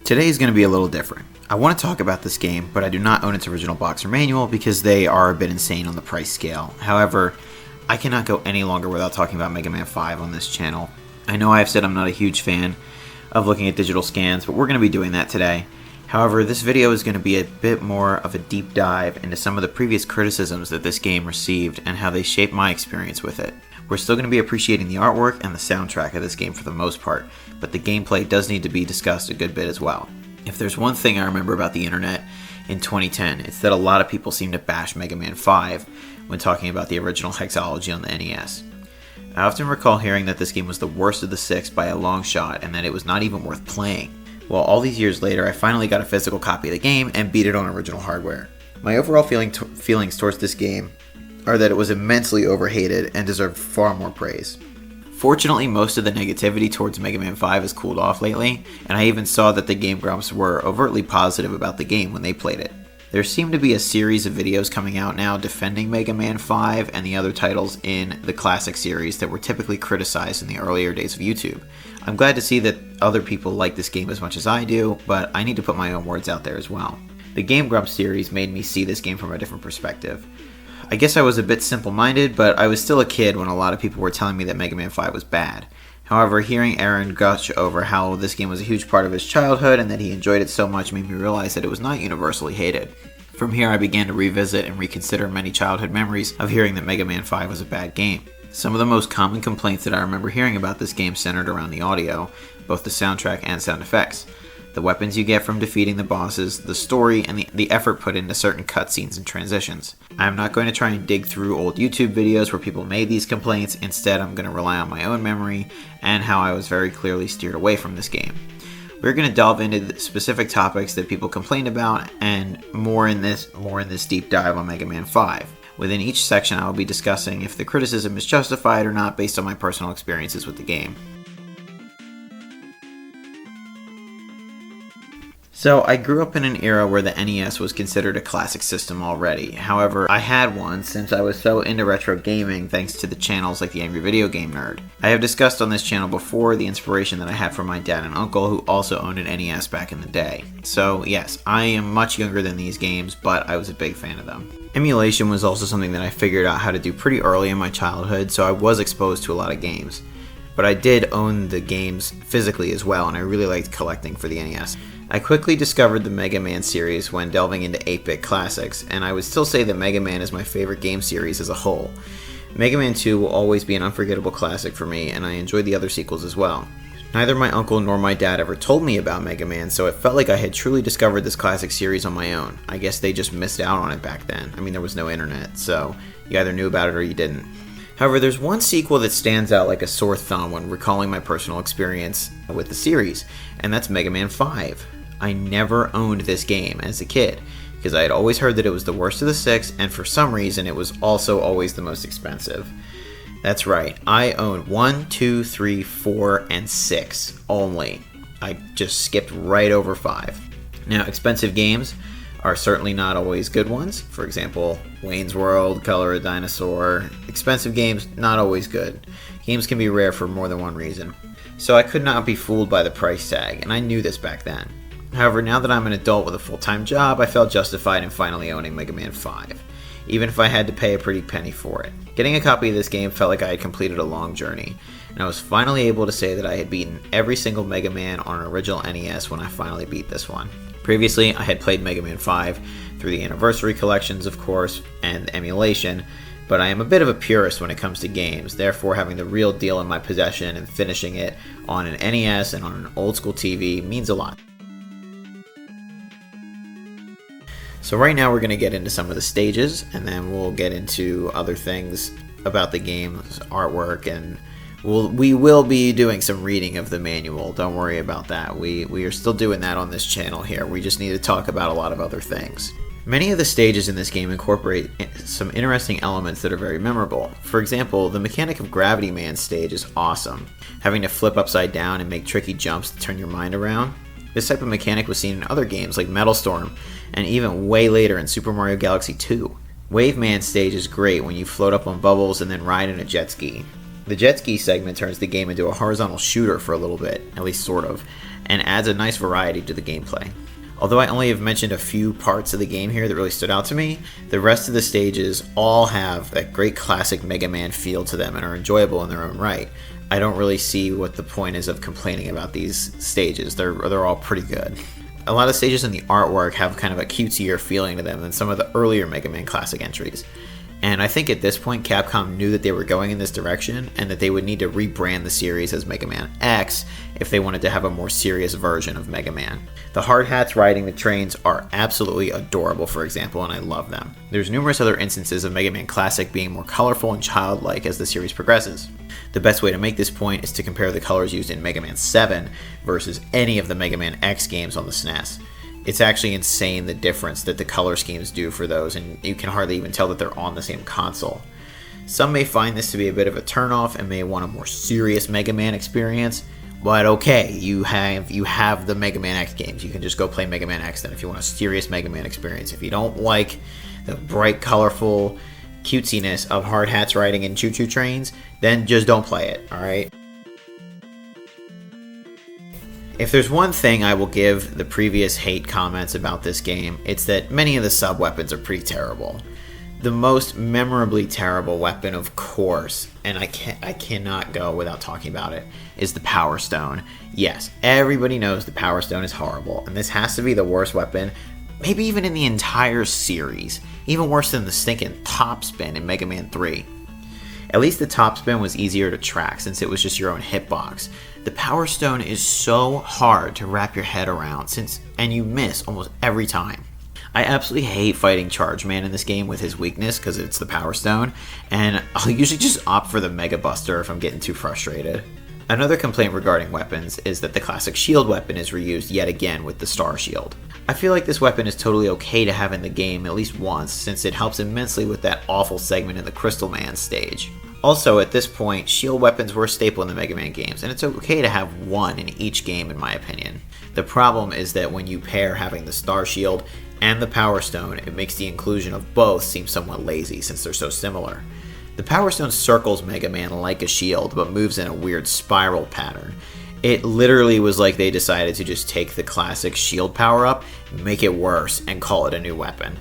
Today is going to be a little different. I want to talk about this game, but I do not own its original box or manual because they are a bit insane on the price scale. However, I cannot go any longer without talking about Mega Man 5 on this channel. I know I have said I'm not a huge fan of looking at digital scans, but we're going to be doing that today. However, this video is going to be a bit more of a deep dive into some of the previous criticisms that this game received and how they shaped my experience with it. We're still going to be appreciating the artwork and the soundtrack of this game for the most part, but the gameplay does need to be discussed a good bit as well. If there's one thing I remember about the internet in 2010, it's that a lot of people seem to bash Mega Man 5 when talking about the original hexology on the NES. I often recall hearing that this game was the worst of the six by a long shot and that it was not even worth playing. Well, all these years later, I finally got a physical copy of the game and beat it on original hardware. My overall feelings towards this game are that it was immensely overhated and deserved far more praise. Fortunately, most of the negativity towards Mega Man 5 has cooled off lately, and I even saw that the Game Grumps were overtly positive about the game when they played it. There seem to be a series of videos coming out now defending Mega Man 5 and the other titles in the classic series that were typically criticized in the earlier days of YouTube. I'm glad to see that other people like this game as much as I do, but I need to put my own words out there as well. The Game Grumps series made me see this game from a different perspective. I guess I was a bit simple-minded, but I was still a kid when a lot of people were telling me that Mega Man 5 was bad. However, hearing Aaron gush over how this game was a huge part of his childhood and that he enjoyed it so much made me realize that it was not universally hated. From here, I began to revisit and reconsider many childhood memories of hearing that Mega Man 5 was a bad game. Some of the most common complaints that I remember hearing about this game centered around the audio, both the soundtrack and sound effects, the weapons you get from defeating the bosses, the story, and the effort put into certain cutscenes and transitions. I'm not going to try and dig through old YouTube videos where people made these complaints. Instead, I'm going to rely on my own memory and how I was very clearly steered away from this game. We're going to delve into the specific topics that people complained about and more in this deep dive on Mega Man 5. Within each section, I will be discussing if the criticism is justified or not based on my personal experiences with the game. So, I grew up in an era where the NES was considered a classic system already. However, I had one since I was so into retro gaming thanks to the channels like the Angry Video Game Nerd. I have discussed on this channel before the inspiration that I had from my dad and uncle who also owned an NES back in the day. So yes, I am much younger than these games, but I was a big fan of them. Emulation was also something that I figured out how to do pretty early in my childhood, so I was exposed to a lot of games. But I did own the games physically as well, and I really liked collecting for the NES. I quickly discovered the Mega Man series when delving into 8-bit classics, and I would still say that Mega Man is my favorite game series as a whole. Mega Man 2 will always be an unforgettable classic for me, and I enjoyed the other sequels as well. Neither my uncle nor my dad ever told me about Mega Man, so it felt like I had truly discovered this classic series on my own. I guess they just missed out on it back then. I mean, there was no internet, so you either knew about it or you didn't. However, there's one sequel that stands out like a sore thumb when recalling my personal experience with the series, and that's Mega Man 5. I never owned this game as a kid, because I had always heard that it was the worst of the six, and for some reason it was also always the most expensive. That's right, I owned 1, 2, 3, 4, and 6 only. I just skipped right over 5. Now, expensive games are certainly not always good ones. For example, Wayne's World, Color a Dinosaur. Expensive games, not always good. Games can be rare for more than one reason. So I could not be fooled by the price tag, and I knew this back then. However, now that I'm an adult with a full-time job, I felt justified in finally owning Mega Man 5, even if I had to pay a pretty penny for it. Getting a copy of this game felt like I had completed a long journey, and I was finally able to say that I had beaten every single Mega Man on an original NES when I finally beat this one. Previously, I had played Mega Man 5 through the Anniversary collections, of course, and emulation, but I am a bit of a purist when it comes to games, therefore having the real deal in my possession and finishing it on an NES and on an old-school TV means a lot. So right now we're going to get into some of the stages, and then we'll get into other things about the game's artwork, and we will be doing some reading of the manual. Don't worry about that. We are still doing that on this channel here. We just need to talk about a lot of other things. Many of the stages in this game incorporate some interesting elements that are very memorable. For example, the mechanic of Gravity Man stage is awesome. Having to flip upside down and make tricky jumps to turn your mind around. This type of mechanic was seen in other games like Metal Storm, and even way later in Super Mario Galaxy 2. Wave Man stage is great when you float up on bubbles and then ride in a jet ski. The jet ski segment turns the game into a horizontal shooter for a little bit, at least sort of, and adds a nice variety to the gameplay. Although I only have mentioned a few parts of the game here that really stood out to me, the rest of the stages all have that great classic Mega Man feel to them and are enjoyable in their own right. I don't really see what the point is of complaining about these stages. They're all pretty good. A lot of stages in the artwork have kind of a cutesier feeling to them than some of the earlier Mega Man Classic entries. And I think at this point Capcom knew that they were going in this direction and that they would need to rebrand the series as Mega Man X if they wanted to have a more serious version of Mega Man. The hard hats riding the trains are absolutely adorable, for example, and I love them. There's numerous other instances of Mega Man Classic being more colorful and childlike as the series progresses. The best way to make this point is to compare the colors used in Mega Man 7 versus any of the Mega Man X games on the SNES. It's actually insane the difference that the color schemes do for those, and you can hardly even tell that they're on the same console. Some may find this to be a bit of a turnoff and may want a more serious Mega Man experience, but okay, you have the Mega Man X games. You can just go play Mega Man X then if you want a serious Mega Man experience. If you don't like the bright, colorful cutesiness of hard hats riding in choo-choo trains, then just don't play it, alright? If there's one thing I will give the previous hate comments about this game, it's that many of the sub-weapons are pretty terrible. The most memorably terrible weapon, of course, and I cannot go without talking about it, is the Power Stone. Yes, everybody knows the Power Stone is horrible, and this has to be the worst weapon, maybe even in the entire series. Even worse than the stinking top spin in Mega Man 3. At least the top spin was easier to track since it was just your own hitbox. The Power Stone is so hard to wrap your head around and you miss almost every time. I absolutely hate fighting Charge Man in this game with his weakness because it's the Power Stone, and I'll usually just opt for the Mega Buster if I'm getting too frustrated. Another complaint regarding weapons is that the classic shield weapon is reused yet again with the Star Shield. I feel like this weapon is totally okay to have in the game at least once, since it helps immensely with that awful segment in the Crystal Man stage. Also, at this point, shield weapons were a staple in the Mega Man games, and it's okay to have one in each game in my opinion. The problem is that when you pair having the Star Shield and the Power Stone, it makes the inclusion of both seem somewhat lazy since they're so similar. The Power Stone circles Mega Man like a shield, but moves in a weird spiral pattern. It literally was like they decided to just take the classic shield power-up, make it worse, and call it a new weapon.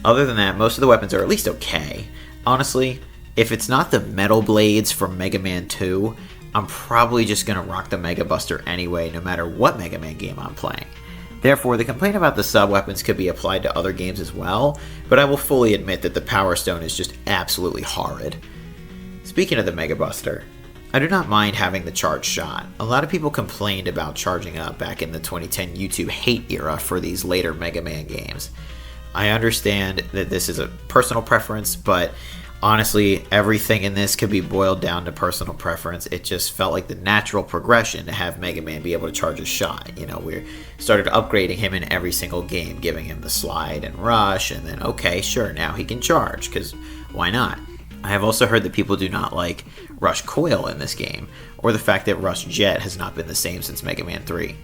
Other than that, most of the weapons are at least okay. Honestly, if it's not the Metal Blades from Mega Man 2, I'm probably just going to rock the Mega Buster anyway, no matter what Mega Man game I'm playing. Therefore, the complaint about the sub-weapons could be applied to other games as well, but I will fully admit that the Power Stone is just absolutely horrid. Speaking of the Mega Buster, I do not mind having the charge shot. A lot of people complained about charging up back in the 2010 YouTube hate era for these later Mega Man games. I understand that this is a personal preference, but honestly, everything in this could be boiled down to personal preference. It just felt like the natural progression to have Mega Man be able to charge a shot. You know, we started upgrading him in every single game, giving him the slide and rush, and then, okay, sure, now he can charge, because why not? I have also heard that people do not like Rush Coil in this game, or the fact that Rush Jet has not been the same since Mega Man 3.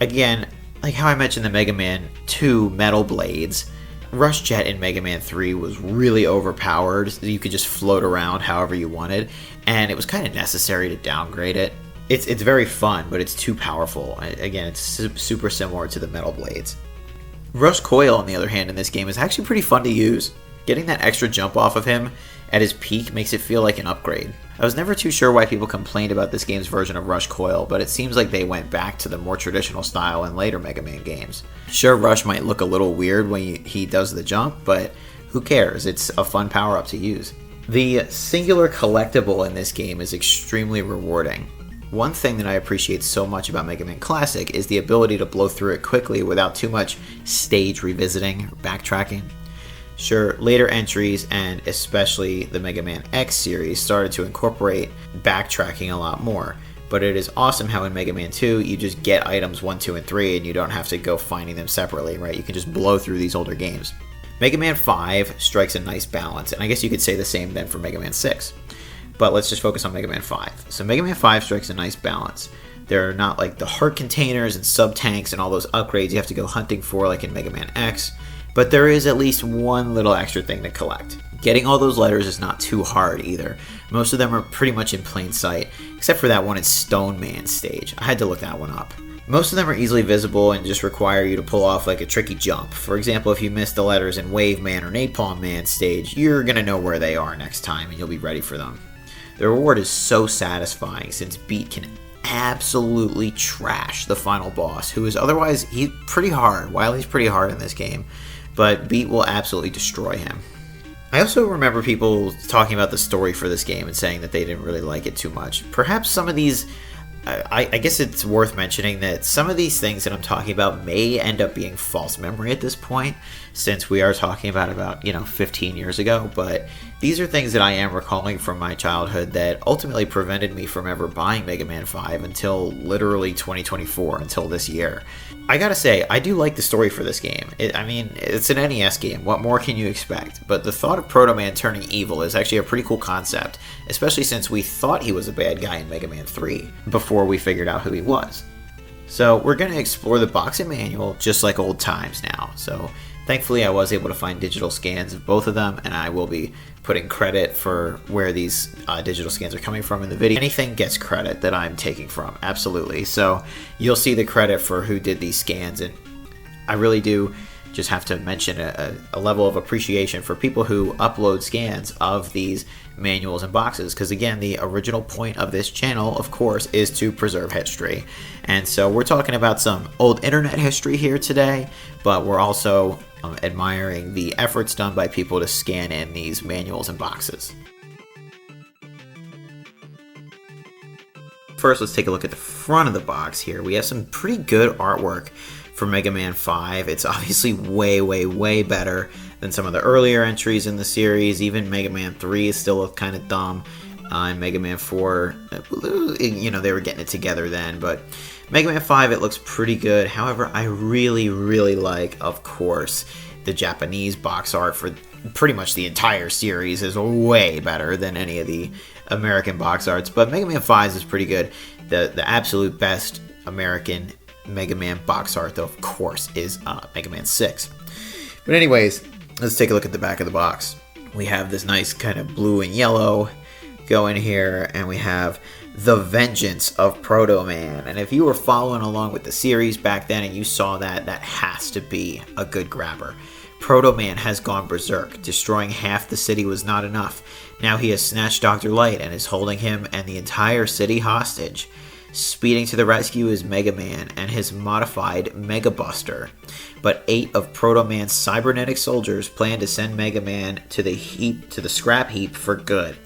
Again, like how I mentioned the Mega Man 2 Metal Blades, Rush Jet in Mega Man 3 was really overpowered. You could just float around however you wanted, and it was kind of necessary to downgrade it. It's very fun, but it's too powerful. Again, it's super similar to the Metal Blades. Rush Coil, on the other hand, in this game is actually pretty fun to use. Getting that extra jump off of him at his peak makes it feel like an upgrade. I was never too sure why people complained about this game's version of Rush Coil, but it seems like they went back to the more traditional style in later Mega Man games. Sure, Rush might look a little weird when he does the jump, but who cares? It's a fun power-up to use. The singular collectible in this game is extremely rewarding. One thing that I appreciate so much about Mega Man Classic is the ability to blow through it quickly without too much stage revisiting or backtracking. Sure, later entries, and especially the Mega Man X series, started to incorporate backtracking a lot more, but it is awesome how in Mega Man 2 you just get items 1, 2, and 3 and you don't have to go finding them separately, right? You can just blow through these older games. Mega Man 5 strikes a nice balance, and I guess you could say the same then for Mega Man 6. But let's just focus on Mega Man 5. So Mega Man 5 strikes a nice balance. There are not like the heart containers and sub-tanks and all those upgrades you have to go hunting for like in Mega Man X, but there is at least one little extra thing to collect. Getting all those letters is not too hard either. Most of them are pretty much in plain sight, except for that one in Stone Man stage. I had to look that one up. Most of them are easily visible and just require you to pull off like a tricky jump. For example, if you miss the letters in Wave Man or Napalm Man stage, you're going to know where they are next time and you'll be ready for them. The reward is so satisfying since Beat can absolutely trash the final boss, who is otherwise he's pretty hard. Wily's pretty hard in this game, but Beat will absolutely destroy him. I also remember people talking about the story for this game and saying that they didn't really like it too much. Perhaps some of these, I guess it's worth mentioning that some of these things that I'm talking about may end up being false memory at this point, since we are talking about 15 years ago, but these are things that I am recalling from my childhood that ultimately prevented me from ever buying Mega Man 5 until literally 2024, until this year. I gotta say, I do like the story for this game. It's an NES game, what more can you expect? But the thought of Proto Man turning evil is actually a pretty cool concept, especially since we thought he was a bad guy in Mega Man 3, before we figured out who he was. So we're going to explore the box and manual just like old times now. So thankfully I was able to find digital scans of both of them, and I will be putting credit for where these digital scans are coming from in the video. Anything gets credit that I'm taking from, absolutely. So you'll see the credit for who did these scans, and I really do just have to mention a level of appreciation for people who upload scans of these manuals and boxes, because again, the original point of this channel, of course, is to preserve history. And so we're talking about some old internet history here today, but we're also admiring the efforts done by people to scan in these manuals and boxes. First, let's take a look at the front of the box here. We have some pretty good artwork for Mega Man 5. It's obviously way better than some of the earlier entries in the series. Even Mega Man 3 is still kind of dumb. And Mega Man 4, they were getting it together then, but Mega Man 5, it looks pretty good. However, I really like, of course, the Japanese box art for pretty much the entire series is way better than any of the American box arts, but Mega Man 5 is pretty good. The absolute best American Mega Man box art, though, of course, is Mega Man 6. But anyways, let's take a look at the back of the box. We have this nice kind of blue and yellow going here, and we have the Vengeance of Proto Man. And if you were following along with the series back then and you saw that, that has to be a good grabber. Proto Man has gone berserk. Destroying half the city was not enough. Now he has snatched Dr. Light and is holding him and the entire city hostage. Speeding to the rescue is Mega Man and his modified Mega Buster. But 8 of Proto Man's cybernetic soldiers plan to send Mega Man to the scrap heap for good.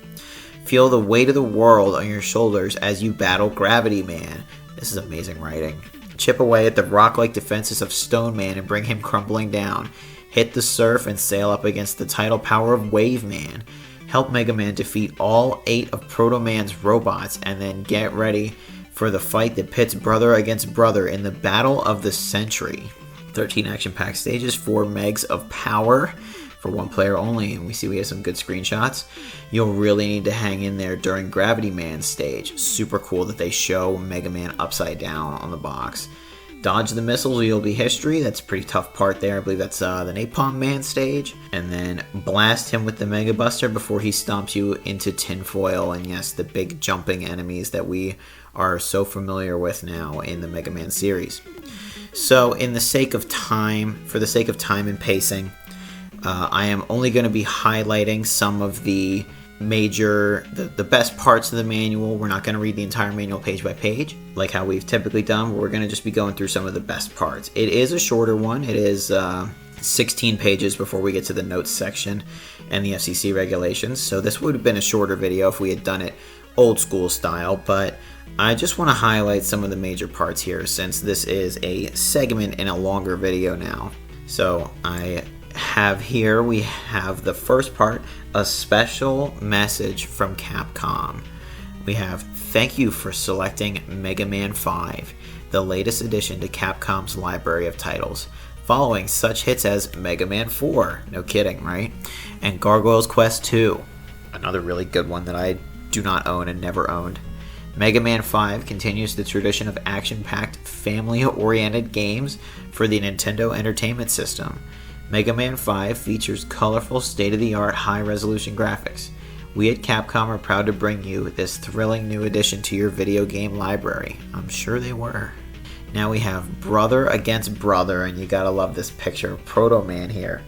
Feel the weight of the world on your shoulders as you battle Gravity Man. This is amazing writing. Chip away at the rock-like defenses of Stone Man and bring him crumbling down. Hit the surf and sail up against the tidal power of Wave Man. Help Mega Man defeat all 8 of Proto Man's robots and then get ready for the fight that pits brother against brother in the Battle of the Century. 13 action-packed stages, 4 megs of power for 1 player only, and we have some good screenshots. You'll really need to hang in there during Gravity Man's stage. Super cool that they show Mega Man upside down on the box. Dodge the missiles or you'll be history. That's a pretty tough part there. I believe that's the Napalm Man stage. And then blast him with the Mega Buster before he stomps you into tinfoil. And yes, the big jumping enemies that we are so familiar with now in the Mega Man series. So for the sake of time and pacing, I am only going to be highlighting some of the the best parts of the manual. We're not going to read the entire manual page by page like how we've typically done. We're going to just be going through some of the best parts. It is a shorter one. It is 16 pages before we get to the notes section and the FCC regulations. So this would have been a shorter video if we had done it old school style, but I just want to highlight some of the major parts here since this is a segment in a longer video now. So we have the first part, a special message from Capcom. We have, thank you for selecting Mega Man 5, the latest addition to Capcom's library of titles, following such hits as Mega Man 4, no kidding, right? And Gargoyle's Quest 2, another really good one that I do not own and never owned. Mega Man 5 continues the tradition of action-packed, family-oriented games for the Nintendo Entertainment System. Mega Man 5 features colorful, state-of-the-art, high-resolution graphics. We at Capcom are proud to bring you this thrilling new addition to your video game library. I'm sure they were. Now we have brother against brother, and you gotta love this picture of Proto Man here.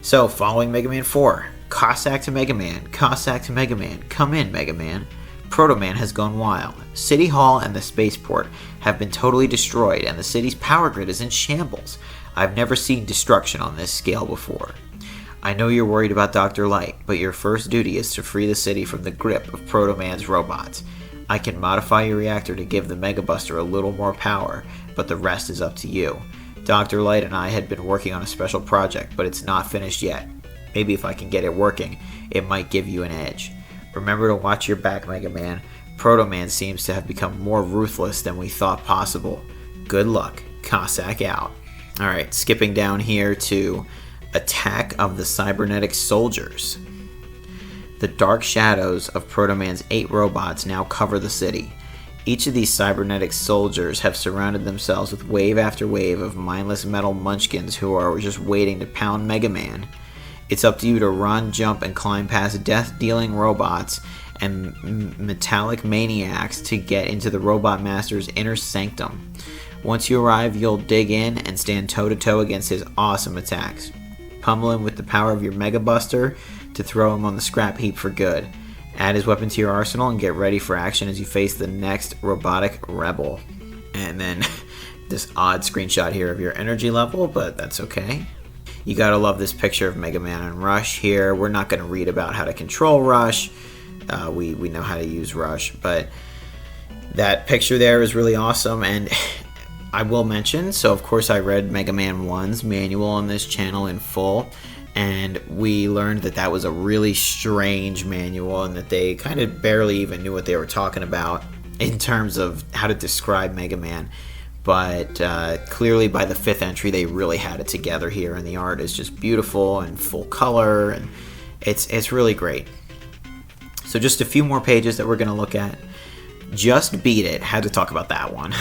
So, following Mega Man 4, Cossack to Mega Man, Cossack to Mega Man, come in Mega Man. Proto Man has gone wild. City Hall and the spaceport have been totally destroyed, and the city's power grid is in shambles. I've never seen destruction on this scale before. I know you're worried about Dr. Light, but your first duty is to free the city from the grip of Proto Man's robots. I can modify your reactor to give the Mega Buster a little more power, but the rest is up to you. Dr. Light and I had been working on a special project, but it's not finished yet. Maybe if I can get it working, it might give you an edge. Remember to watch your back, Mega Man. Proto Man seems to have become more ruthless than we thought possible. Good luck. Cossack out. Alright, skipping down here to Attack of the Cybernetic Soldiers. The dark shadows of Proto Man's 8 robots now cover the city. Each of these cybernetic soldiers have surrounded themselves with wave after wave of mindless metal munchkins who are just waiting to pound Mega Man. It's up to you to run, jump, and climb past death-dealing robots and metallic maniacs to get into the Robot Master's inner sanctum. Once you arrive, you'll dig in and stand toe-to-toe against his awesome attacks. Pummel him with the power of your Mega Buster to throw him on the scrap heap for good. Add his weapon to your arsenal and get ready for action as you face the next robotic rebel. And then this odd screenshot here of your energy level, but that's okay. You gotta love this picture of Mega Man and Rush here. We're not gonna read about how to control Rush. We know how to use Rush, but that picture there is really awesome. And I will mention, so of course I read Mega Man 1's manual on this channel in full, and we learned that that was a really strange manual and that they kind of barely even knew what they were talking about in terms of how to describe Mega Man. But clearly by the 5th entry they really had it together here, and the art is just beautiful and full color, and it's really great. So just a few more pages that we're going to look at. Just Beat It. Had to talk about that one.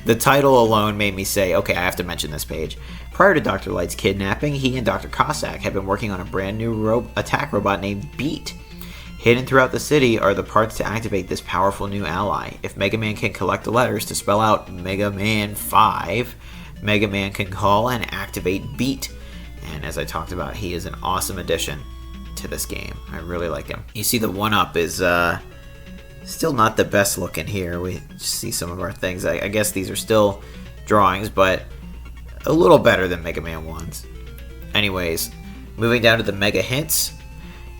The title alone made me say, okay, I have to mention this page. Prior to Dr. Light's kidnapping, he and Dr. Cossack had been working on a brand new attack robot named Beat. Hidden throughout the city are the parts to activate this powerful new ally. If Mega Man can collect the letters to spell out Mega Man 5, Mega Man can call and activate Beat. And as I talked about, he is an awesome addition to this game. I really like him. You see the 1-up is still not the best looking here. We see some of our things. I guess these are still drawings, but a little better than Mega Man 1's. Anyways, moving down to the Mega Hints.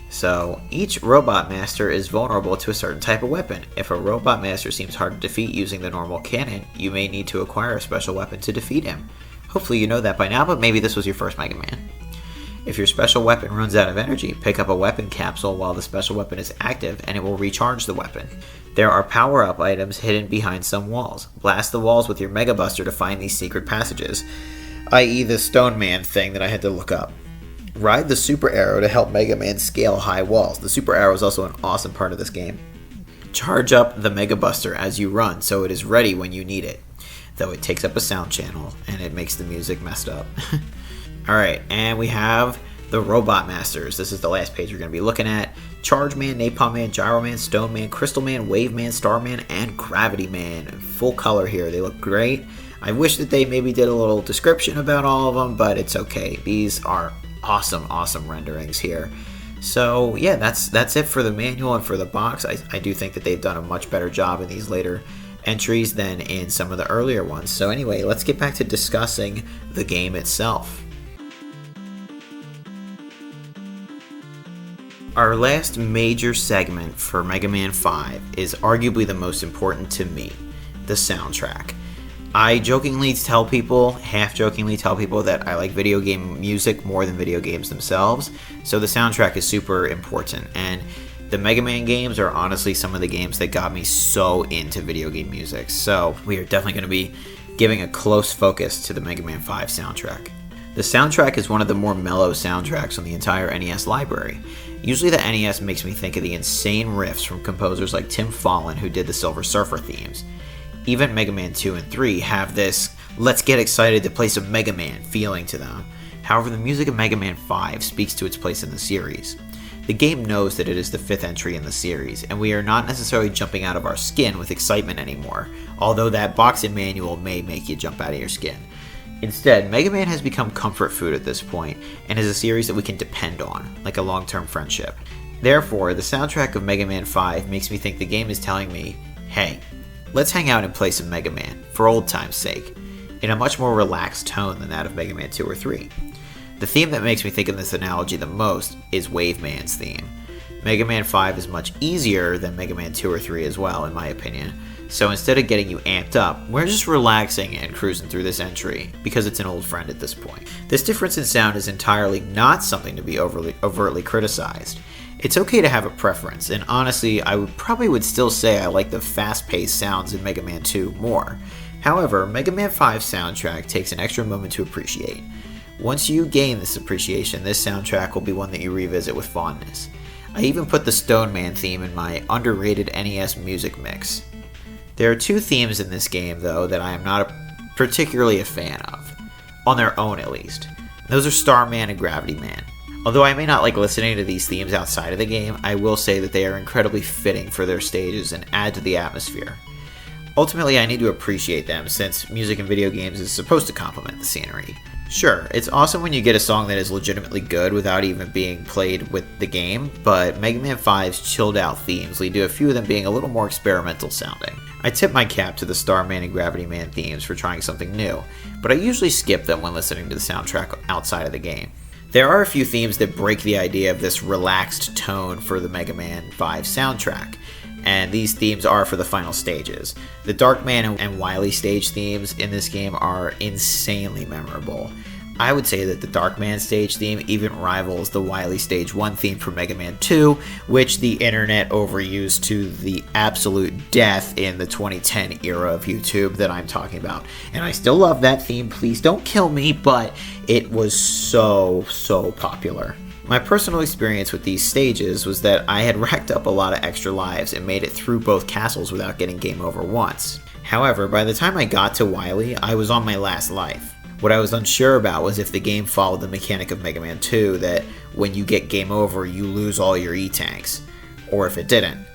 So, each Robot Master is vulnerable to a certain type of weapon. If a Robot Master seems hard to defeat using the normal cannon, you may need to acquire a special weapon to defeat him. Hopefully you know that by now, but maybe this was your first Mega Man. If your special weapon runs out of energy, pick up a weapon capsule while the special weapon is active and it will recharge the weapon. There are power-up items hidden behind some walls. Blast the walls with your Mega Buster to find these secret passages, i.e. the Stone Man thing that I had to look up. Ride the Super Arrow to help Mega Man scale high walls. The Super Arrow is also an awesome part of this game. Charge up the Mega Buster as you run so it is ready when you need it, though it takes up a sound channel and it makes the music messed up. Alright, and we have the Robot Masters. This is the last page we're going to be looking at. Charge Man, Napalm Man, Gyro Man, Stone Man, Crystal Man, Wave Man, Star Man, and Gravity Man. Full color here. They look great. I wish that they maybe did a little description about all of them, but it's okay. These are awesome, awesome renderings here. So yeah, that's it for the manual and for the box. I do think that they've done a much better job in these later entries than in some of the earlier ones. So anyway, let's get back to discussing the game itself. Our last major segment for Mega Man 5 is arguably the most important to me, the soundtrack. I jokingly tell people, half-jokingly tell people that I like video game music more than video games themselves, so the soundtrack is super important, and the Mega Man games are honestly some of the games that got me so into video game music, so we are definitely going to be giving a close focus to the Mega Man 5 soundtrack. The soundtrack is one of the more mellow soundtracks on the entire NES library. Usually the NES makes me think of the insane riffs from composers like Tim Follin, who did the Silver Surfer themes. Even Mega Man 2 and 3 have this let's get excited to play some Mega Man feeling to them. However, the music of Mega Man 5 speaks to its place in the series. The game knows that it is the 5th entry in the series, and we are not necessarily jumping out of our skin with excitement anymore, although that box and manual may make you jump out of your skin. Instead, Mega Man has become comfort food at this point, and is a series that we can depend on, like a long-term friendship. Therefore, the soundtrack of Mega Man 5 makes me think the game is telling me, hey, let's hang out and play some Mega Man, for old time's sake, in a much more relaxed tone than that of Mega Man 2 or 3. The theme that makes me think of this analogy the most is Wave Man's theme. Mega Man 5 is much easier than Mega Man 2 or 3 as well, in my opinion, so instead of getting you amped up, we're just relaxing and cruising through this entry, because it's an old friend at this point. This difference in sound is entirely not something to be overtly criticized. It's okay to have a preference, and honestly, I would still say I like the fast-paced sounds in Mega Man 2 more. However, Mega Man 5's soundtrack takes an extra moment to appreciate. Once you gain this appreciation, this soundtrack will be one that you revisit with fondness. I even put the Stone Man theme in my underrated NES music mix. There are 2 themes in this game, though, that I am not particularly a fan of. On their own, at least. Those are Starman and Gravity Man. Although I may not like listening to these themes outside of the game, I will say that they are incredibly fitting for their stages and add to the atmosphere. Ultimately, I need to appreciate them, since music in video games is supposed to complement the scenery. Sure, it's awesome when you get a song that is legitimately good without even being played with the game, but Mega Man 5's chilled out themes lead to a few of them being a little more experimental sounding. I tip my cap to the Starman and Gravity Man themes for trying something new, but I usually skip them when listening to the soundtrack outside of the game. There are a few themes that break the idea of this relaxed tone for the Mega Man 5 soundtrack, and these themes are for the final stages. The Darkman and Wily stage themes in this game are insanely memorable. I would say that the Darkman stage theme even rivals the Wily Stage 1 theme for Mega Man 2, which the internet overused to the absolute death in the 2010 era of YouTube that I'm talking about. And I still love that theme, please don't kill me, but it was so popular. My personal experience with these stages was that I had racked up a lot of extra lives and made it through both castles without getting game over once. However, by the time I got to Wily, I was on my last life. What I was unsure about was if the game followed the mechanic of Mega Man 2 that when you get game over, you lose all your E-tanks, or if it didn't.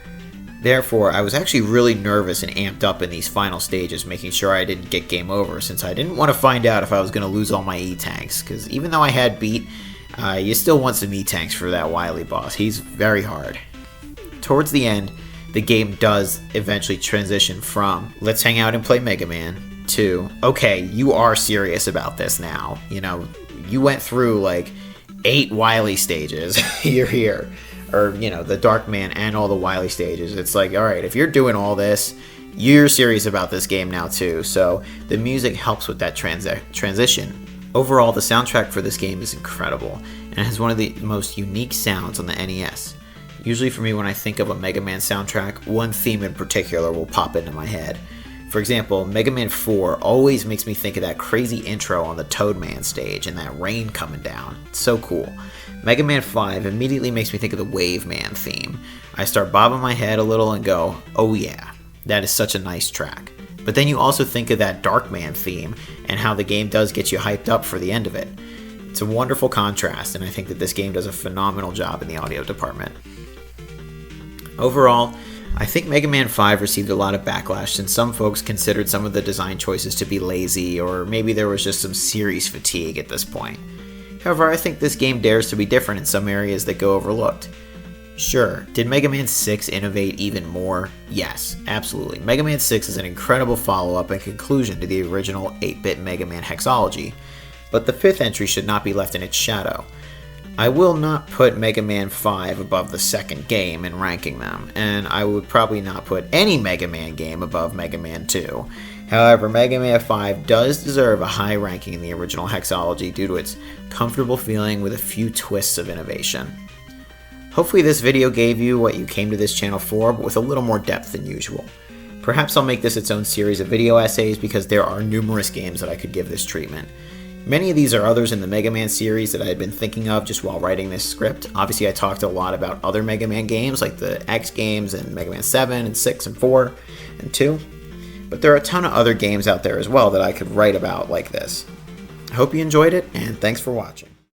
Therefore, I was actually really nervous and amped up in these final stages, making sure I didn't get game over, since I didn't want to find out if I was going to lose all my E-tanks, because even though I had beat, you still want some E-tanks for that Wily boss. He's very hard. Towards the end, the game does eventually transition from, let's hang out and play Mega Man, to, okay, you are serious about this now. You know, you went through like 8 Wily stages. You're here. Or, you know, the Darkman and all the Wily stages. It's like, alright, if you're doing all this, you're serious about this game now too. So the music helps with that transition. Overall, the soundtrack for this game is incredible, and has one of the most unique sounds on the NES. Usually for me, when I think of a Mega Man soundtrack, one theme in particular will pop into my head. For example, Mega Man 4 always makes me think of that crazy intro on the Toadman stage and that rain coming down. It's so cool. Mega Man 5 immediately makes me think of the Wave Man theme. I start bobbing my head a little and go, oh yeah, that is such a nice track. But then you also think of that Darkman theme and how the game does get you hyped up for the end of it. It's a wonderful contrast, and I think that this game does a phenomenal job in the audio department. Overall, I think Mega Man 5 received a lot of backlash since some folks considered some of the design choices to be lazy, or maybe there was just some series fatigue at this point. However, I think this game dares to be different in some areas that go overlooked. Sure, did Mega Man 6 innovate even more? Yes, absolutely. Mega Man 6 is an incredible follow-up and conclusion to the original 8-bit Mega Man hexology, but the 5th entry should not be left in its shadow. I will not put Mega Man 5 above the second game in ranking them, and I would probably not put any Mega Man game above Mega Man 2. However, Mega Man 5 does deserve a high ranking in the original hexology due to its comfortable feeling with a few twists of innovation. Hopefully this video gave you what you came to this channel for, but with a little more depth than usual. Perhaps I'll make this its own series of video essays because there are numerous games that I could give this treatment. Many of these are others in the Mega Man series that I had been thinking of just while writing this script. Obviously I talked a lot about other Mega Man games like the X games and Mega Man 7 and 6 and 4 and 2. But there are a ton of other games out there as well that I could write about like this. I hope you enjoyed it, and thanks for watching.